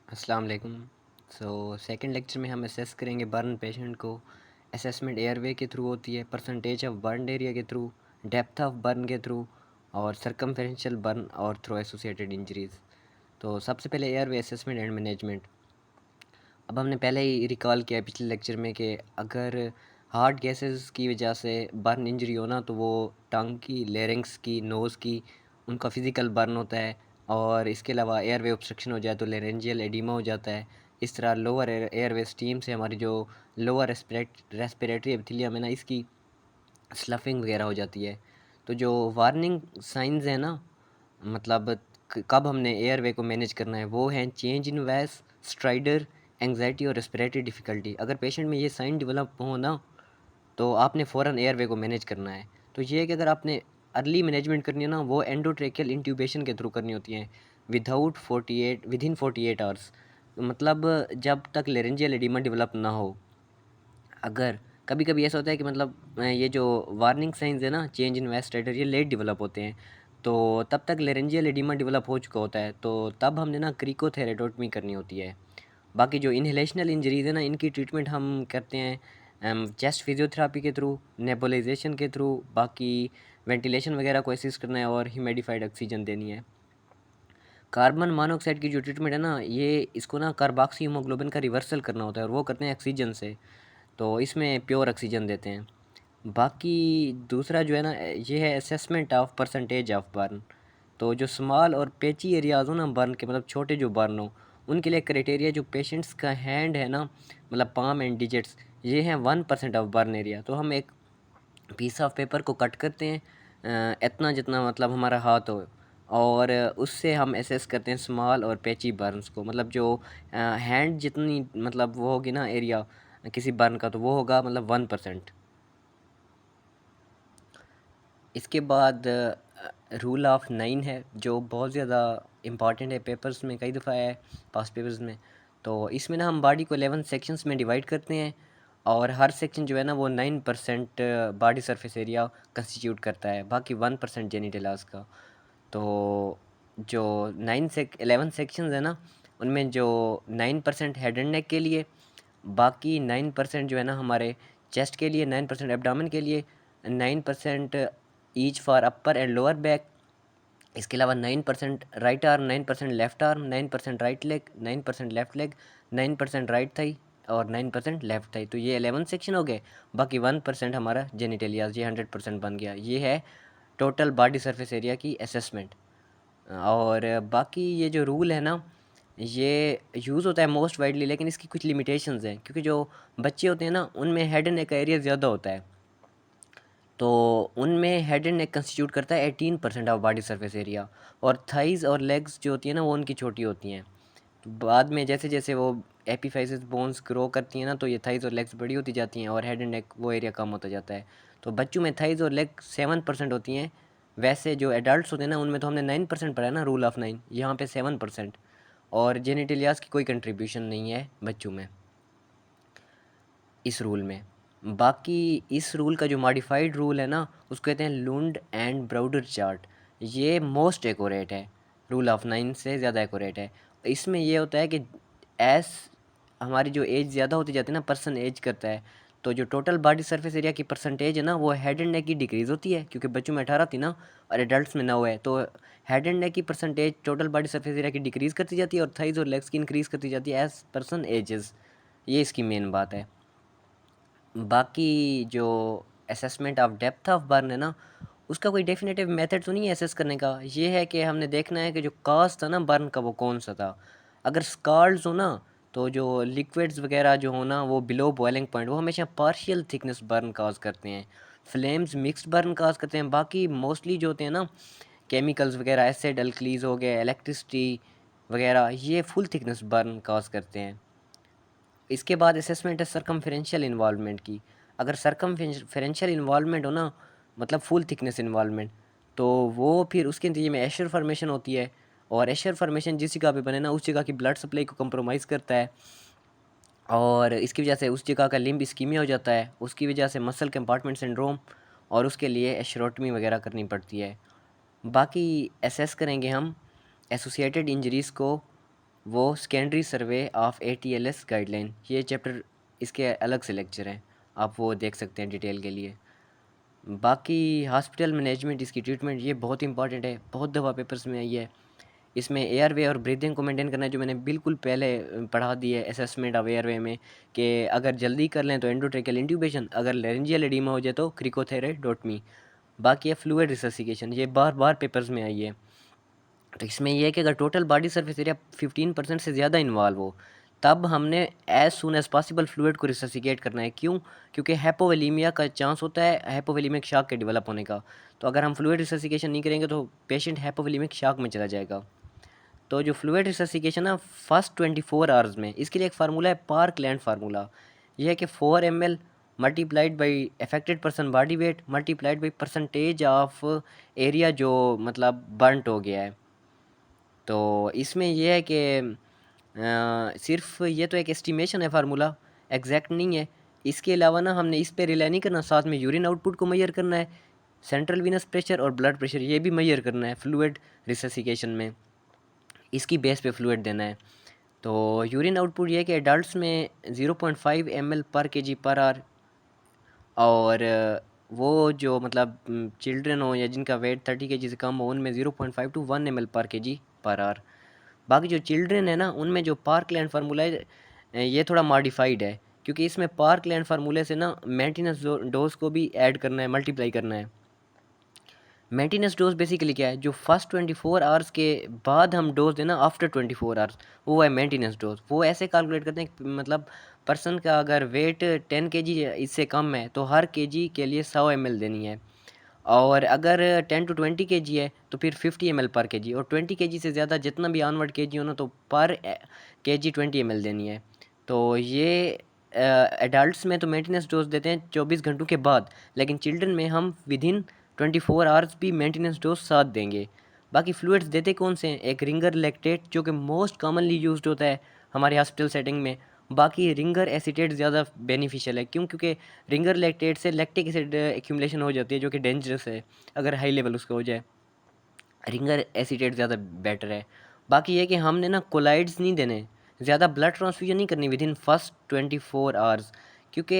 अस्सलाम वालेकुम। Second lecture में हम असेस करेंगे बर्न पेशेंट को। असेसमेंट एयरवे के थ्रू होती है, परसेंटेज ऑफ बर्न एरिया के थ्रू, डेप्थ ऑफ बर्न के थ्रू और सर्कमफेरेंशियल बर्न और थ्रू एसोसिएटेड इंजरीज़। तो सबसे पहले एयरवे असेसमेंट एंड मैनेजमेंट। अब हमने पहले ही रिकॉल किया पिछले लेक्चर में कि अगर हार्ड गैसेस की वजह से बर्न इंजरी हो ना, तो वो टंग की, लेरिंग्स की, नोज़ की, उनका फिज़िकल बर्न होता है। और इसके अलावा एयरवे ऑब्स्ट्रक्शन हो जाए तो लेरेंजियल एडिमा हो जाता है। इस तरह लोअर एयरवे स्टीम से हमारी जो लोअर रेस्पिरेटरी एपिथेलियम है ना, इसकी स्लफिंग वगैरह हो जाती है। तो जो वार्निंग साइंस है ना, मतलब कब हमने एयरवे को मैनेज करना है, वो हैं change in voice, strider, anxiety और रेस्पिरेटरी डिफ़िकल्टी। अगर पेशेंट में ये साइन डेवलप हो ना, तो आपने फ़ौरन एयरवे को मैनेज करना है। तो ये है कि अगर आपने अर्ली मैनेजमेंट करनी है ना, वो एंडोट्रेकियल इंट्यूबेशन के थ्रू करनी होती है विदिन 48 आवर्स। मतलब जब तक लेरेंजियल एडिमा डेवलप ना हो। अगर कभी कभी ऐसा होता है कि मतलब ये जो वार्निंग साइंस है ना, चेंज इन वेस्ट राइडर, ये लेट डेवलप होते हैं। तो तब तक लेरेंजियल एडिमा डेवलप हो चुका होता है, तो तब हमने ना क्रिकोथेरेटोटमी करनी होती है। बाकी जो इनहेलेशनल इंजरीज़ है ना, इनकी ट्रीटमेंट हम करते हैं चेस्ट फिजियोथेरापी के थ्रू, नेबुलाइजेशन के थ्रू, बाकी वेंटिलेशन वगैरह को असिस्ट करना है और ह्यूमिडिफाइड ऑक्सीजन देनी है। कार्बन मोनोऑक्साइड की जो ट्रीटमेंट है ना, ये इसको ना कार्बोक्सी हीमोग्लोबिन का रिवर्सल करना होता है और वो करते हैं ऑक्सीजन से। तो इसमें प्योर ऑक्सीजन देते हैं। बाकी दूसरा जो है ना, ये है assessment of percentage of burn. तो जो स्मॉल और पेची एरियाज हो ना बर्न के, मतलब छोटे जो बर्न हो, उनके लिए क्राइटेरिया जो पेशेंट्स का हैंड है ना, मतलब पाम एंड डिजिट्स, ये हैं 1% ऑफ बर्न एरिया। तो हम एक पीस ऑफ पेपर को कट करते हैं इतना जितना मतलब हमारा हाथ हो, और उससे हम एसेस करते हैं स्मॉल और पेची बर्न्स को। मतलब जो हैंड जितनी मतलब वो होगी ना एरिया किसी बर्न का, तो वो होगा मतलब 1%। इसके बाद रूल ऑफ 9 है, जो बहुत ज़्यादा इम्पॉर्टेंट है, पेपर्स में कई दफ़ा है, पास्ट पेपर्स में। तो इसमें ना हम बॉडी को 11 सेक्शंस में डिवाइड करते हैं, और हर सेक्शन जो है ना वो 9% बॉडी सरफेस एरिया कंस्टिट्यूट करता है, बाकी 1% जेनिटल आस का। तो जो 11 सेक्शंस है ना, उनमें जो 9% हेड एंड नेक के लिए, बाकी 9% जो है ना हमारे चेस्ट के लिए, 9% एब्डामन के लिए, 9% each for upper and lower back. इसके अलावा 9% right arm, 9% left arm, 9% right leg, 9% left leg, 9% right thigh और 9% लेफ्ट थाई। तो ये 11 सेक्शन हो गए। बाकी 1% हमारा जेनिटेलियाज, ये 100% बन गया। ये है टोटल बॉडी सरफेस एरिया की असेसमेंट। और बाकी ये जो रूल है ना, ये यूज़ होता है मोस्ट वाइडली, लेकिन इसकी कुछ लिमिटेशंस हैं, क्योंकि जो बच्चे होते हैं ना, उनमें हेड एंड नेक का एरिया ज़्यादा होता है। तो उनमें हेड एंड नेक कंस्टिट्यूट करता है 18% ऑफ बॉडी सरफेस एरिया, और थाइज़ और लेग्स जो होती है ना, वो उनकी छोटी होती हैं। तो बाद में जैसे जैसे वो एपिफाइसिस बोन्स ग्रो करती हैं ना, तो ये थाइज़ और लेग्स बड़ी होती जाती हैं और हेड एंड नेक वो एरिया कम होता जाता है। तो बच्चों में थाइज़ और लेग 7% होती हैं। वैसे जो एडल्ट्स होते हैं ना, उनमें तो हमने 9% पढ़ा है ना, रूल ऑफ 9, यहाँ पे 7%। और जेनिटेलियास की कोई कंट्रीब्यूशन नहीं है बच्चों में इस रूल में। बाकी इस रूल का जो मॉडिफाइड रूल है ना, उसको कहते हैं लुंड एंड ब्राउडर चार्ट। ये मोस्ट एक्यूरेट है, रूल ऑफ 9 से ज़्यादा एक्यूरेट है। इसमें ये होता है कि एस हमारी जो एज ज़्यादा होती जाती है ना, पर्सन एज करता है, तो जो टोटल बॉडी सरफेस एरिया की परसेंटेज है ना, वो हेड एंड नेक की डिक्रीज़ होती है, क्योंकि बच्चों में 18 थी ना और एडल्ट्स में 9 है। तो हेड एंड नेक की percentage total body surface area की डिक्रीज़ करती जाती है, और थाइज़ और लेग्स की इंक्रीज़ करती जाती है एज पर्सन एजेस। ये इसकी मेन बात है। बाकी जो assessment of depth of burn है ना, उसका कोई डेफिनेटिव मेथड तो नहीं है असेस करने का। ये है कि हमने देखना है कि जो काज था ना बर्न का, वो कौन सा था। अगर स्कार्ड्स हो ना, तो जो लिक्विड्स वगैरह जो हो ना, वो बिलो बॉइलिंग पॉइंट, वो हमेशा पार्शियल थिकनेस बर्न काज करते हैं। फ्लेम्स मिक्स्ड बर्न काज करते हैं। बाकी मोस्टली जो होते हैं ना, केमिकल्स वगैरह, एसिड अल्कलीज हो गए, इलेक्ट्रिसिटी वगैरह, ये फुल थिकनेस बर्न काज करते हैं। इसके बाद असेसमेंट है सरकमफेरेंशियल इन्वॉल्वमेंट की। अगर सरकमफेरेंशियल इन्वॉल्वमेंट हो ना, मतलब फुल थिकनेस इन्वॉल्वमेंट, तो वो फिर उसके नतीजे में एशर फॉर्मेशन होती है। और एशर फॉर्मेशन जिस जगह पे बने ना, उस जगह की ब्लड सप्लाई को कंप्रोमाइज़ करता है, और इसकी वजह से उस जगह का लिम्ब इस्कीमिया हो जाता है। उसकी वजह से मसल कंपार्टमेंट सिंड्रोम, और उसके लिए एशरोटमी वगैरह करनी पड़ती है। बाकी एसेस करेंगे हम एसोसिएटेड इंजरीज़ को वो secondary survey of ATLS guideline, ये चैप्टर इसके अलग से लेक्चर हैं, आप वो देख सकते हैं डिटेल के लिए। बाकी हॉस्पिटल मैनेजमेंट, इसकी ट्रीटमेंट, ये बहुत इंपॉर्टेंट है, बहुत दफ़ा पेपर्स में आई है। इसमें एयरवे और ब्रीदिंग को मेंटेन करना है, जो मैंने बिल्कुल पहले पढ़ा दी है असेसमेंट ऑफ एयरवे में, कि अगर जल्दी कर लें तो एंडोट्रेकियल इंट्यूबेशन, अगर लेरेंजियल एडीमा हो जाए तो क्रिकोथेरेडोटमी। बाकी है फ्लूइड रिससिकेशन, ये बार बार पेपर्स में आई है। तो इसमें यह है कि अगर टोटल बॉडी सर्फेस एरिया 15% से ज़्यादा इन्वॉल्व हो, तब हमने as soon as possible fluid को रिससिकेट करना है। क्यों? क्योंकि हैपोवोलीमिया का चांस होता है हैपोवोलीमिक शॉक के डेवलप होने का। तो अगर हम फ्लूइड रिससिकेशन नहीं करेंगे तो पेशेंट हैपोवोलीमिक शॉक में चला जाएगा। तो जो फ्लूइड रिससिकेशन है फर्स्ट 24 आवर्स में, इसके लिए एक फार्मूला है, पार्कलैंड फार्मूला। यह है कि 4 ml multiplied by affected person body weight multiplied by percentage of area जो मतलब बर्नट हो गया है। तो इसमें यह है कि सिर्फ ये तो एक एस्टिमेशन है, फार्मूला एग्जैक्ट नहीं है। इसके अलावा ना हमने इस पे रिलाई नहीं करना, साथ में यूरिन आउटपुट को मेजर करना है, सेंट्रल वीनस प्रेशर और ब्लड प्रेशर ये भी मेजर करना है फ्लूइड रिससिकेशन में, इसकी बेस पे फ्लूइड देना है। तो यूरिन आउटपुट ये है कि एडल्ट्स में 0.5 ml पर केजी पर आवर, और वो जो मतलब चिल्ड्रन हो या जिनका वेट 30 kg से कम हो, उनमें 0.5 to 1 ml पर केजी पर आवर। बाकी जो चिल्ड्रन है ना, उनमें जो पार्कलैंड फार्मूला है ये थोड़ा मॉडिफाइड है, क्योंकि इसमें पार्कलैंड फार्मूले से ना मेंटेनेंस डोज को भी ऐड करना है, मल्टीप्लाई करना है। मेंटेनेंस डोज बेसिकली क्या है, जो फर्स्ट 24 आवर्स के बाद हम डोज देना आफ्टर 24 आवर्स, वो है मेंटेनेंस डोज। वो ऐसे कैलकुलेट करते हैं कि मतलब पर्सन का अगर वेट 10 kg इससे कम है तो हर केजी के लिए 100 ml देनी है, और अगर 10 to 20 kg है तो फिर 50 ml पर केजी, और 20 kg से ज़्यादा जितना भी ऑनवर्ड केजी हो ना, तो पर केजी 20 ml देनी है। तो ये एडल्ट्स में तो मेंटेनेंस डोज देते हैं 24 घंटों के बाद, लेकिन चिल्ड्रन में हम विद इन 24 आवर्स भी मेंटेनेंस डोज साथ देंगे। बाकी फ्लूइड्स देते कौन से हैं, एक रिंगर लैक्टेट जो कि मोस्ट कॉमनली यूज्ड होता है हमारे हॉस्पिटल सेटिंग में। बाकी रिंगर एसीटेट ज़्यादा बेनिफिशियल है, क्यों? क्योंकि रिंगर लैक्टेट से लैक्टिक एसिड एक्यूमुलेशन हो जाती है, जो कि डेंजरस है अगर हाई लेवल उसका हो जाए। रिंगर एसीटेट ज़्यादा बेटर है। बाकी ये कि हमने ना कोलाइड्स नहीं देने, ज़्यादा ब्लड ट्रांसफ्यूजन नहीं करनी विद इन फर्स्ट 24 आवर्स, क्योंकि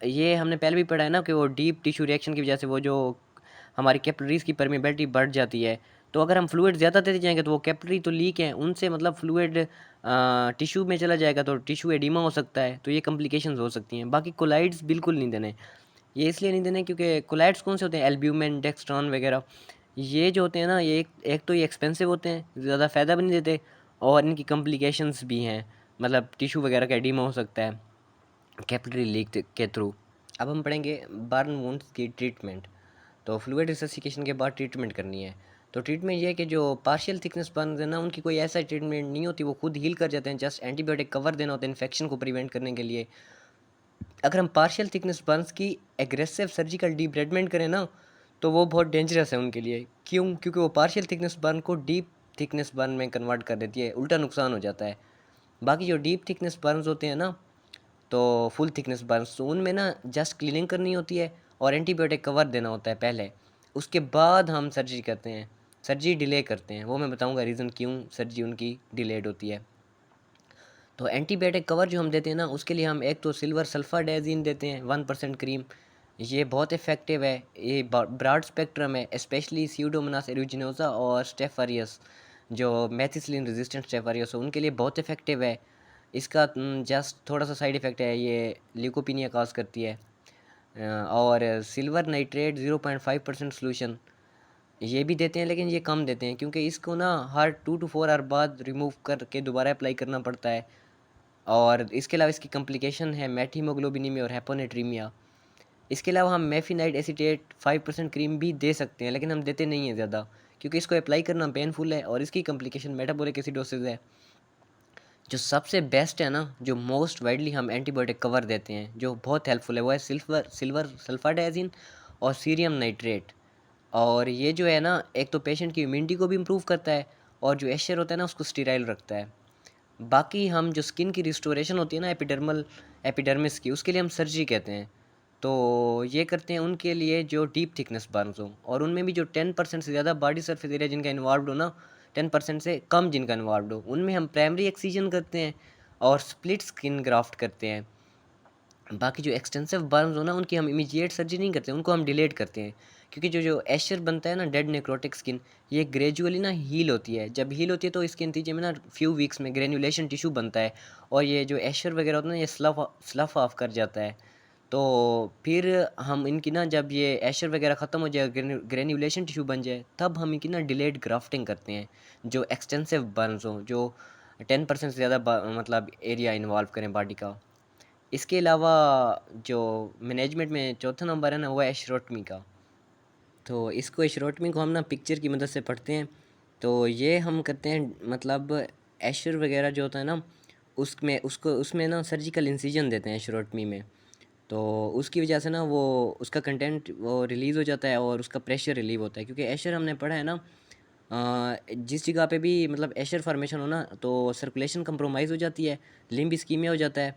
ये हमने पहले भी पढ़ा है ना कि वो डीप टिश्यू रिएक्शन की वजह से वो जो हमारी कैपिलरीज की परमेबिलिटी बढ़ जाती है। तो अगर हम फ्लूइड ज़्यादा देते जाएंगे तो वो कैपिलरी तो लीक है, उनसे मतलब फ्लूइड टिश्यू में चला जाएगा तो टिश्यू एडिमा हो सकता है, तो ये कॉम्प्लिकेशंस हो सकती हैं। बाकी कोलाइड्स बिल्कुल नहीं देने। ये इसलिए नहीं देने क्योंकि कोलाइड्स कौन से होते हैं, एल्ब्यूमिन, डेक्स्ट्रॉन वगैरह, ये जो होते हैं ना, ये एक तो ये एक्सपेंसिव होते हैं, ज़्यादा फ़ायदा भी नहीं देते, और इनकी कॉम्प्लिकेशंस भी हैं, मतलब टिश्यू वगैरह का एडिमा हो सकता है कैपिलरी लीक के थ्रू। अब हम पढ़ेंगे बर्न वुंड्स की ट्रीटमेंट। तो फ्लूइड रिससिकेशन के बाद ट्रीटमेंट करनी है। तो ट्रीटमेंट ये है कि जो पार्शियल थिकनेस बर्न है ना, उनकी कोई ऐसा ट्रीटमेंट नहीं होती, वो खुद हील कर जाते हैं, जस्ट एंटीबायोटिक कवर देना होता है इन्फेक्शन को प्रिवेंट करने के लिए। अगर हम पार्शियल थिकनेस बर्न्स की एग्रेसिव सर्जिकल डीब्रेडमेंट करें ना, तो वो बहुत डेंजरस है उनके लिए। क्यों? क्योंकि वो पार्शियल थिकनेस बर्न को डीप थिकनेस बर्न में कन्वर्ट कर देती है, उल्टा नुकसान हो जाता है। बाकी जो डीप थिकनेस बर्न्स होते हैं ना, तो फुल थिकनेस बर्न्स, तो उनमें ना जस्ट क्लीनिंग करनी होती है और एंटीबायोटिक कवर देना होता है पहले, उसके बाद हम सर्जरी करते हैं। सर्जरी डिले करते हैं, वो मैं बताऊंगा रीज़न क्यों सर्जरी उनकी डिलेड होती है। तो एंटीबायोटिक कवर जो हम देते हैं ना, उसके लिए हम एक तो सिल्वर सल्फाडाइजीन देते हैं 1% क्रीम, ये बहुत इफेक्टिव है, ये ब्रॉड स्पेक्ट्रम है, स्पेशली स्यूडोमोनास एरुजिनोसा और स्टेफारियस, जो मैथिसिलिन रेजिस्टेंट स्टेफारियस हो, उनके लिए बहुत इफेक्टिव है। इसका जस्ट थोड़ा सा साइड इफ़ेक्ट है, ये ल्यूकोपीनिया काज करती है। और सिल्वर नाइट्रेट 0.5% सोल्यूशन ये भी देते हैं, लेकिन ये कम देते हैं क्योंकि इसको ना हर 2 to 4 आवर बाद रिमूव करके दोबारा अप्लाई करना पड़ता है। और इसके अलावा इसकी कॉम्प्लिकेशन है मेथिमोग्लोबिनीमिया और हेपोनेट्रीमिया। इसके अलावा हम मेफिनाइड एसीटेट 5% क्रीम भी दे सकते हैं, लेकिन हम देते नहीं हैं ज़्यादा, क्योंकि इसको अप्लाई करना पेनफुल है और इसकी कॉम्प्लिकेशन मेटाबोलिक एसिडोसिस है। जो सबसे बेस्ट है ना, जो मोस्ट वाइडली हम एंटीबायोटिक कवर देते हैं, जो बहुत हेल्पफुल है, वो है सिल्वर सल्फाडाइजिन और सीरियम नाइट्रेट। और ये जो है ना, एक तो पेशेंट की इम्यूनिटी को भी इम्प्रूव करता है, और जो एशर होता है ना, उसको स्टीराइल रखता है। बाकी हम जो स्किन की रिस्टोरेशन होती है ना, एपिडर्मिस की, उसके लिए हम सर्जरी कहते हैं। तो ये करते हैं उनके लिए जो डीप थिकनेस बर्न्स हो, और उनमें भी जो 10% से ज़्यादा बॉडी सरफेस एरिया जिनका इन्वॉल्व हो ना, 10% से कम जिनका इन्वॉल्व हो, उनमें हम प्राइमरी एक्सीजन करते हैं और स्प्लिट स्किन ग्राफ्ट करते हैं। बाकी जो एक्सटेंसिव बर्न्स हो ना, उनकी हम इमीडिएट सर्जरी नहीं करते, उनको हम डिलेड करते हैं, क्योंकि जो एशर बनता है ना, डेड नेक्रोटिक स्किन, ये ग्रेजुअली ना हील होती है। जब हील होती है तो इसके नतीजे में ना फ्यू वीक्स में ग्रेनुलेशन टिश्यू बनता है, और ये जो एशर वगैरह होता है ना, ये स्लफ ऑफ कर जाता है। तो फिर हम इनकी ना, जब ये एशर वगैरह ख़त्म हो जाए, ग्रेन्यूलेशन टिश्यू बन जाए, तब हम इनकी ना डिलेड ग्राफ्टिंग करते हैं, जो एक्सटेंसिव बर्न्स हो, जो 10% से ज़्यादा मतलब एरिया इन्वॉल्व करें बॉडी का। इसके अलावा जो मैनेजमेंट में चौथा नंबर है ना, वो है एशरोटमी का। तो इसको एशरोटमी को हम ना पिक्चर की मदद से पढ़ते हैं। तो ये हम करते हैं, मतलब एशर वगैरह जो होता है ना, उसमें ना सर्जिकल इंसिजन देते हैं एशरोटमी में। तो उसकी वजह से ना वो उसका कंटेंट वो रिलीज़ हो जाता है और उसका प्रेशर रिलीव होता है, क्योंकि एशर हमने पढ़ा है ना, जिस जगह पे भी मतलब एशर फॉर्मेशन हो ना, तो सर्कुलेशन कंप्रोमाइज़ हो जाती है, लिम्ब इस्कीमिया हो जाता है।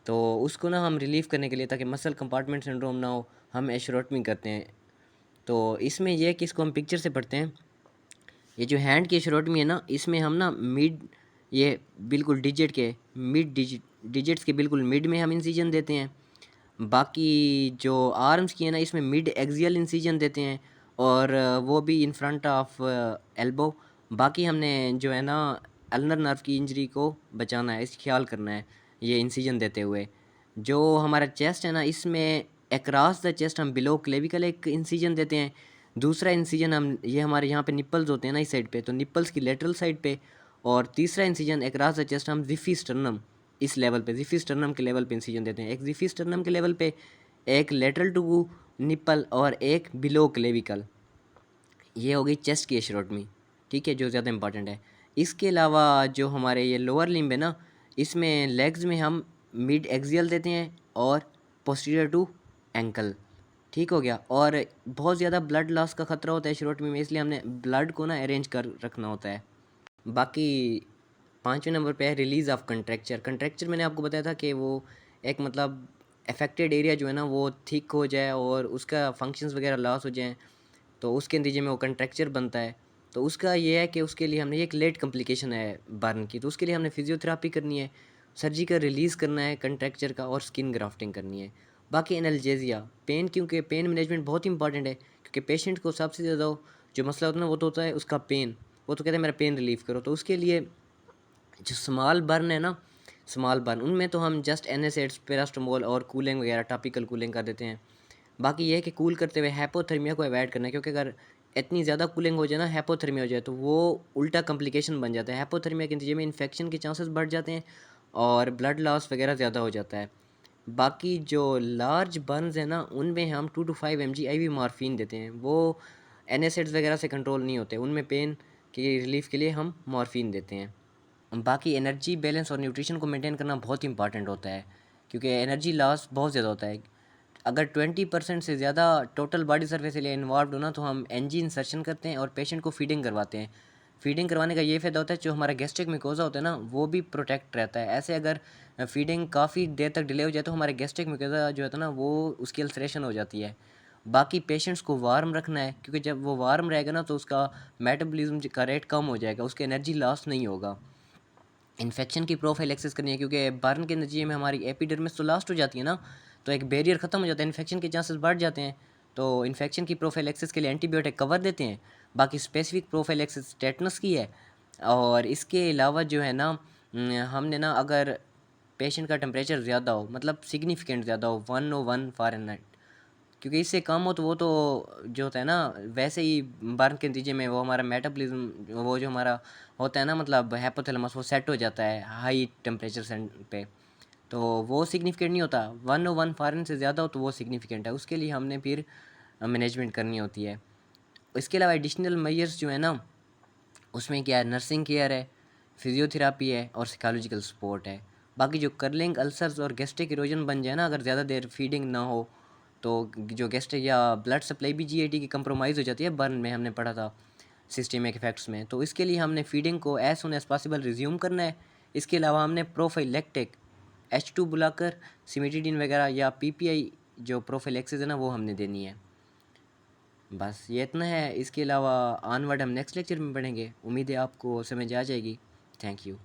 तो उसको ना हम रिलीव करने के लिए, ताकि मसल कंपार्टमेंट सिंड्रोम ना हो, हम एशरोटमी करते हैं। तो इसमें यह है कि इसको हम पिक्चर से पढ़ते हैं। ये जो हैंड की एशरोटमी है ना, इसमें हम ना ये बिल्कुल डिजिट्स के बिल्कुल मिड में हम इंसिजन देते हैं। बाकी जो आर्म्स की है ना, इसमें मिड एक्सियल इंसिजन देते हैं, और वो भी इन फ्रंट ऑफ एल्बो। बाकी हमने जो है ना, अल्नर नर्व की इंजरी को बचाना है, इस ख्याल करना है ये इंसिजन देते हुए। जो हमारा चेस्ट है ना, इसमें अक्रॉस द चेस्ट हम बिलो क्लेविकल एक इंसिजन देते हैं। दूसरा इंसिजन हम, ये हमारे यहाँ पे निप्पल्स होते हैं ना इस साइड पे, तो निप्पल्स की लेटरल साइड पे। और तीसरा इंसिजन अक्रॉस द चेस्ट हम जिफिस्टर्नम, इस लेवल पे जिफिस्टर्नम के लेवल पे इंसिजन देते हैं। एक जिफिस्टर्नम के लेवल पे, एक लेटरल टू निप्पल, और एक बिलो क्लेविकल। ये हो गई चेस्ट की एशरोटमी, ठीक है, जो ज़्यादा इंपॉर्टेंट है। इसके अलावा जो हमारे ये लोअर लिम्ब है ना, इसमें लेग्स में हम मिड एक्सियल देते हैं और पोस्टीरियर टू एंकल, ठीक हो गया। और बहुत ज़्यादा ब्लड लॉस का खतरा होता है एशरोटमी में, इसलिए हमने ब्लड को ना अरेंज कर रखना होता है। बाकी 5वें नंबर पे है रिलीज़ ऑफ कंट्रैक्चर। कंट्रैक्चर मैंने आपको बताया था कि वो एक मतलब अफेक्टेड एरिया जो है ना, वो थिक हो जाए और उसका फंक्शंस वगैरह लॉस हो जाएँ, तो उसके नतीजे में वो कंट्रैक्चर बनता है। तो उसका ये है कि उसके लिए हमने, एक लेट कम्प्लिकेशन है बर्न की, तो उसके लिए हमने फिजियोथेरापी करनी है, सर्जिकल रिलीज़ करना है कंट्रैक्चर का, और स्किन ग्राफ्टिंग करनी है। बाकी एनाल्जेसिया पेन, क्योंकि पेन मैनेजमेंट बहुत इंपॉर्टेंट है, क्योंकि पेशेंट को सबसे ज़्यादा जो मसला होता है ना, वो तो होता है उसका पेन। वो तो कहते हैं मेरा पेन रिलीव करो, तो उसके लिए जो स्मॉल बर्न है ना, स्मॉल बर्न, उनमें तो हम जस्ट NSAIDs, पैरास्टामोल और कूलिंग वगैरह टॉपिकल कूलिंग कर देते हैं। बाकी ये है कि कूल करते हुए हाइपोथर्मिया को अवॉइड करना है, क्योंकि अगर इतनी ज़्यादा कूलिंग हो जाए ना, हाइपोथर्मिया हो जाए, तो वो उल्टा कॉम्प्लिकेशन बन जाता है। हाइपोथर्मिया के नतीजे में इन्फेक्शन के चांसेस बढ़ जाते हैं और ब्लड लॉस वगैरह ज़्यादा हो जाता है। बाकी जो लार्ज बर्न्स हैं ना, उनमें हम 2 to 5 mg IV मॉर्फिन देते हैं। वो NSAIDs वगैरह से कंट्रोल नहीं होते, उनमें पेन की रिलीफ के लिए हम मॉर्फिन देते हैं। बाकी एनर्जी बैलेंस और न्यूट्रिशन को मेंटेन करना बहुत इंपॉर्टेंट होता है, क्योंकि एनर्जी लॉस बहुत ज़्यादा होता है। अगर 20% से ज़्यादा total body surface area involve हो ना, तो हम NG इंसर्शन करते हैं और पेशेंट को फीडिंग करवाते हैं। फीडिंग करवाने का ये फ़ायदा होता है, जो हमारा गैस्ट्रिक म्यूकोज़ा होता है ना, वो भी प्रोटेक्ट रहता है। ऐसे अगर फीडिंग काफ़ी देर तक डिले हो जाए, तो हमारे गैस्ट्रिक म्यूकोज़ा जो होता है ना, वो उसकी अल्सरेशन हो जाती है। बाकी पेशेंट्स को वार्म रखना है, क्योंकि जब वो वार्म रहेगा ना, तो उसका मेटाबॉलिज्म का रेट कम हो जाएगा, उसकी एनर्जी लॉस नहीं होगा। इन्फेक्शन की प्रोफाइलैक्सिस करनी है, क्योंकि बर्न के नतीजे में हमारी एपिडर्मिस तो लास्ट हो जाती है ना, तो एक बैरियर ख़त्म हो जाता है, इन्फेक्शन के चांसेस बढ़ जाते हैं। तो इन्फेक्शन की प्रोफाइलैक्सिस के लिए एंटीबायोटिक कवर देते हैं। बाकी स्पेसिफिक प्रोफाइलैक्सिस टेटनस की है। और इसके अलावा जो है ना, हमने ना, अगर पेशेंट का टेम्परेचर ज़्यादा हो, मतलब सिग्निफिकेंट ज़्यादा हो, 101 फ़ारेनहाइट, क्योंकि इससे कम हो तो वो तो जो होता है ना, वैसे ही बर्न के नतीजे में वो हमारा मेटाबॉलिज्म, वो जो हमारा होता है ना, मतलब हाइपोथैलेमस, वो सेट हो जाता है हाई टेम्परेचर पे, तो वो सिग्निफिकेंट नहीं होता। 101 फ़ारेन से ज़्यादा हो तो वो सिग्निफिकेंट है, उसके लिए हमने फिर मैनेजमेंट करनी होती है। इसके अलावा एडिशनल मेजर्स जो है ना, उसमें क्या है, नर्सिंग केयर है, फिजियोथेरापी है, और साइकोलॉजिकल सपोर्ट है। बाकी जो कर्लिंग अल्सर्स और गैस्ट्रिक इरोजन बन जाए ना, अगर ज़्यादा देर फीडिंग ना हो, तो जो गैस्ट्रिक या ब्लड सप्लाई भी GIT की कंप्रोमाइज़ हो जाती है बर्न में, हमने पढ़ा था सिस्टमिक इफेक्ट्स में। तो इसके लिए हमने फीडिंग को as soon as possible resume करना है। इसके अलावा हमने प्रोफाइलैक्टिक H2 बुलाकर, सिमेटिडिन वगैरह, या PPI जो प्रोफाइलैक्सिस है ना, वो हमने देनी है। बस ये इतना है, इसके अलावा ऑनवर्ड हम नेक्स्ट लेक्चर में पढ़ेंगे। उम्मीद है आपको समझ आ जाएगी। Thank you.